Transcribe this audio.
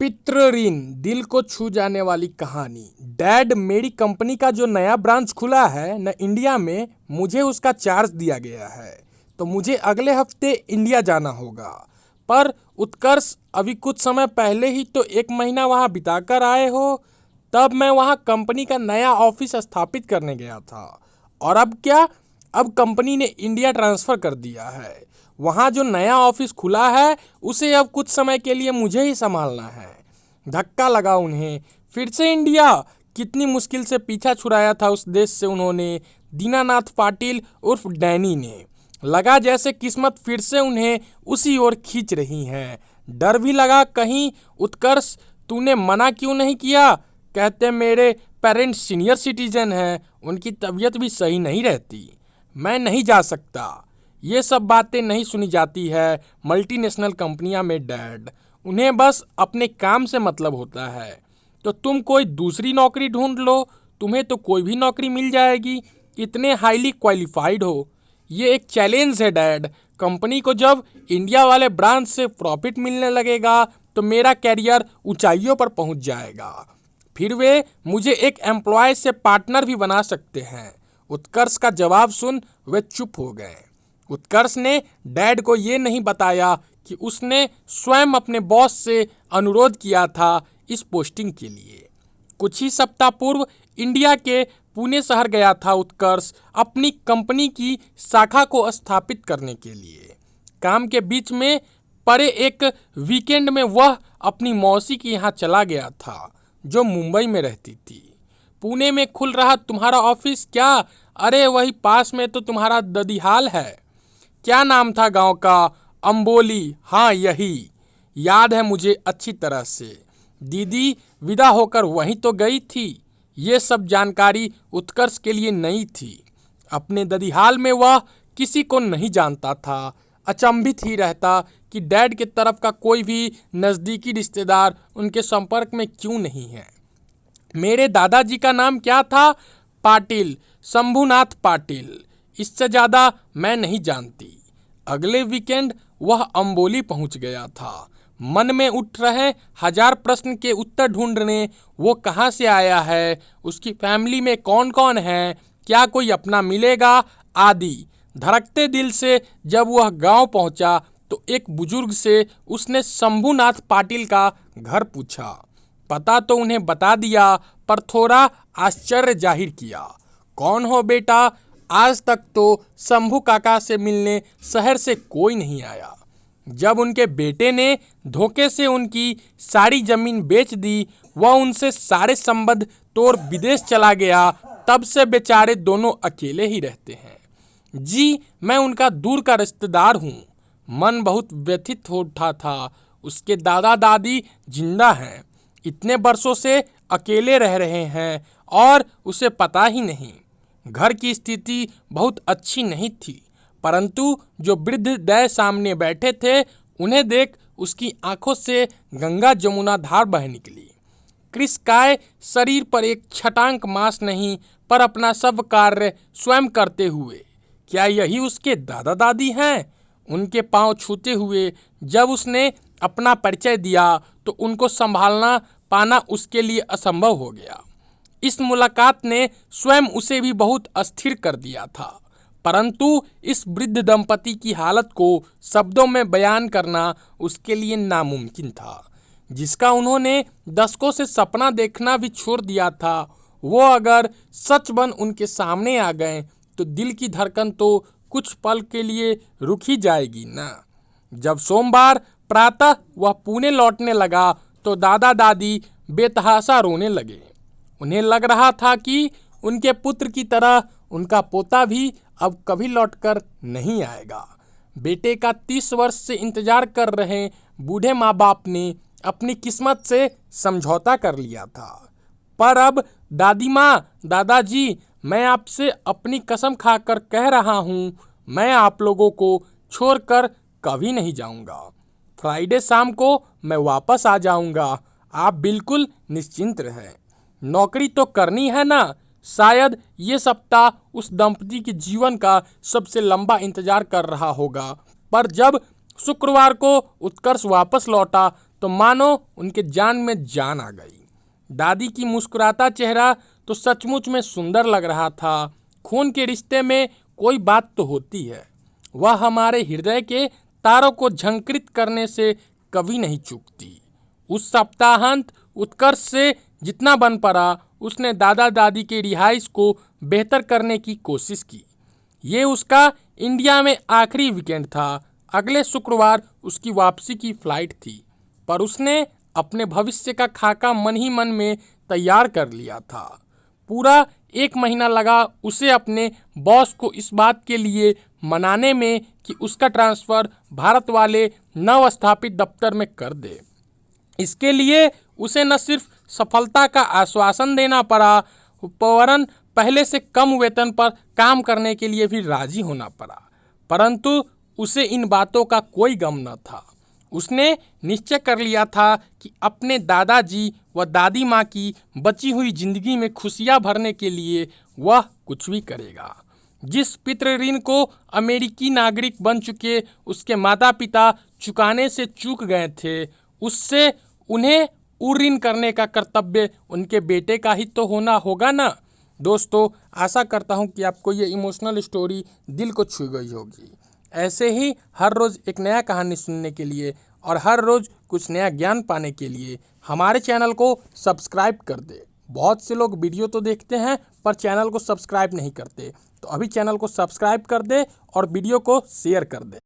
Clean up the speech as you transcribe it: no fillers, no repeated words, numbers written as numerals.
पितृ ऋण, दिल को छू जाने वाली कहानी। डैड, मेरी कंपनी का जो नया ब्रांच खुला है न इंडिया में, मुझे उसका चार्ज दिया गया है, तो मुझे अगले हफ्ते इंडिया जाना होगा। पर उत्कर्ष अभी कुछ समय पहले ही तो 1 महीना वहाँ बिताकर आए हो। तब मैं वहाँ कंपनी का नया ऑफिस स्थापित करने गया था, और अब क्या, अब कंपनी ने इंडिया ट्रांसफ़र कर दिया है। वहाँ जो नया ऑफिस खुला है उसे अब कुछ समय के लिए मुझे ही संभालना है। धक्का लगा उन्हें। फिर से इंडिया। कितनी मुश्किल से पीछा छुड़ाया था उस देश से उन्होंने, दीनानाथ पाटिल उर्फ डैनी ने। लगा जैसे किस्मत फिर से उन्हें उसी ओर खींच रही है। डर भी लगा, कहीं उत्कर्ष तूने मना क्यों नहीं किया। कहते मेरे पेरेंट्स सीनियर सिटीजन हैं, उनकी तबीयत भी सही नहीं रहती, मैं नहीं जा सकता। ये सब बातें नहीं सुनी जाती है मल्टीनेशनल कंपनियां में डैड। उन्हें बस अपने काम से मतलब होता है। तो तुम कोई दूसरी नौकरी ढूंढ लो, तुम्हें तो कोई भी नौकरी मिल जाएगी, इतने हाईली क्वालिफाइड हो। ये एक चैलेंज है डैड। कंपनी को जब इंडिया वाले ब्रांच से प्रॉफिट मिलने लगेगा तो मेरा कैरियर ऊंचाइयों पर पहुंच जाएगा। फिर वे मुझे एक एम्प्लॉय से पार्टनर भी बना सकते हैं। उत्कर्ष का जवाब सुन वे चुप हो गए। उत्कर्ष ने डैड को ये नहीं बताया कि उसने स्वयं अपने बॉस से अनुरोध किया था इस पोस्टिंग के लिए। कुछ ही सप्ताह पूर्व इंडिया के पुणे शहर गया था उत्कर्ष अपनी कंपनी की शाखा को स्थापित करने के लिए। काम के बीच में पड़े एक वीकेंड में वह अपनी मौसी के यहाँ चला गया था जो मुंबई में रहती थी। पुणे में खुल रहा तुम्हारा ऑफिस क्या? अरे वही पास में तो तुम्हारा ददिहाल है। क्या नाम था गांव का? अंबोली। हाँ यही याद है मुझे अच्छी तरह से। दीदी विदा होकर वहीं तो गई थी। ये सब जानकारी उत्कर्ष के लिए नई थी। अपने ददिहाल में वह किसी को नहीं जानता था। अचंभित ही रहता कि डैड के तरफ का कोई भी नज़दीकी रिश्तेदार उनके संपर्क में क्यों नहीं है। मेरे दादाजी का नाम क्या था? पाटिल, शंभुनाथ पाटिल। इससे ज़्यादा मैं नहीं जानती। अगले वीकेंड वह अंबोली पहुंच गया था। मन में उठ रहे 1000 प्रश्न के उत्तर ढूंढने। वो कहाँ से आया है, उसकी फैमिली में कौन कौन है, क्या कोई अपना मिलेगा आदि। धड़कते दिल से जब वह गांव पहुंचा तो एक बुजुर्ग से उसने शंभुनाथ पाटिल का घर पूछा। पता तो उन्हें बता दिया, पर थोड़ा आश्चर्य जाहिर किया। कौन हो बेटा? आज तक तो शंभू काका से मिलने शहर से कोई नहीं आया। जब उनके बेटे ने धोखे से उनकी सारी जमीन बेच दी, वह उनसे सारे संबंध तोड़ विदेश चला गया, तब से बेचारे दोनों अकेले ही रहते हैं। जी, मैं उनका दूर का रिश्तेदार हूँ। मन बहुत व्यथित हो उठा था। उसके दादा दादी जिंदा हैं, इतने वर्षों से अकेले रह रहे हैं और उसे पता ही नहीं। घर की स्थिति बहुत अच्छी नहीं थी, परंतु जो वृद्ध दय सामने बैठे थे उन्हें देख उसकी आंखों से गंगा जमुना धार बह निकली। कृषकाय शरीर पर एक छटांक मांस नहीं, पर अपना सब कार्य स्वयं करते हुए। क्या यही उसके दादा दादी हैं? उनके पांव छूते हुए जब उसने अपना परिचय दिया तो उनको संभालना पाना उसके लिए असंभव हो गया। इस मुलाकात ने स्वयं उसे भी बहुत अस्थिर कर दिया था, परंतु इस वृद्ध दंपति की हालत को शब्दों में बयान करना उसके लिए नामुमकिन था। जिसका उन्होंने दशकों से सपना देखना भी छोड़ दिया था, वो अगर सच बन उनके सामने आ गए तो दिल की धड़कन तो कुछ पल के लिए रुक ही जाएगी ना। जब सोमवार प्रातः वह पुणे लौटने लगा तो दादा दादी बेतहाशा रोने लगे। उन्हें लग रहा था कि उनके पुत्र की तरह उनका पोता भी अब कभी लौटकर नहीं आएगा। बेटे का 30 वर्ष से इंतजार कर रहे बूढ़े माँ बाप ने अपनी किस्मत से समझौता कर लिया था। पर अब दादी माँ, दादाजी, मैं आपसे अपनी कसम खाकर कह रहा हूँ, मैं आप लोगों को छोड़कर कभी नहीं जाऊँगा। फ्राइडे शाम को मैं वापस आ जाऊँगा, आप बिल्कुल निश्चिंत रहें। नौकरी तो करनी है ना। शायद ये सप्ताह उस दंपति के जीवन का सबसे लंबा इंतजार कर रहा होगा। पर जब शुक्रवार को उत्कर्ष वापस लौटा तो तो मानो उनके जान में जान आ गई। दादी की मुस्कुराता चेहरा तो सचमुच में सुंदर लग रहा था। खून के रिश्ते में कोई बात तो होती है, वह हमारे हृदय के तारों को झंकृत करने से कभी नहीं चूकती। उस सप्ताहांत उत्कर्ष से जितना बन पड़ा, उसने दादा दादी के रिहाइश को बेहतर करने की कोशिश की। ये उसका इंडिया में आखिरी वीकेंड था। अगले शुक्रवार उसकी वापसी की फ्लाइट थी, पर उसने अपने भविष्य का खाका मन ही मन में तैयार कर लिया था। पूरा 1 महीना लगा उसे अपने बॉस को इस बात के लिए मनाने में कि उसका ट्रांसफ़र भारत वाले नव स्थापित दफ्तर में कर दे। इसके लिए उसे न सिर्फ सफलता का आश्वासन देना पड़ा, वरन पहले से कम वेतन पर काम करने के लिए भी राजी होना पड़ा। परंतु उसे इन बातों का कोई गम न था। उसने निश्चय कर लिया था कि अपने दादाजी व दादी माँ की बची हुई जिंदगी में खुशियाँ भरने के लिए वह कुछ भी करेगा। जिस पितृ ऋण को अमेरिकी नागरिक बन चुके उसके माता पिता चुकाने से चूक गए थे, उससे उन्हें ऋण करने का कर्तव्य उनके बेटे का ही तो होना होगा ना। दोस्तों, आशा करता हूँ कि आपको ये इमोशनल स्टोरी दिल को छू गई होगी। ऐसे ही हर रोज़ एक नया कहानी सुनने के लिए और हर रोज़ कुछ नया ज्ञान पाने के लिए हमारे चैनल को सब्सक्राइब कर दे। बहुत से लोग वीडियो तो देखते हैं पर चैनल को सब्सक्राइब नहीं करते, तो अभी चैनल को सब्सक्राइब कर दे और वीडियो को शेयर कर दे।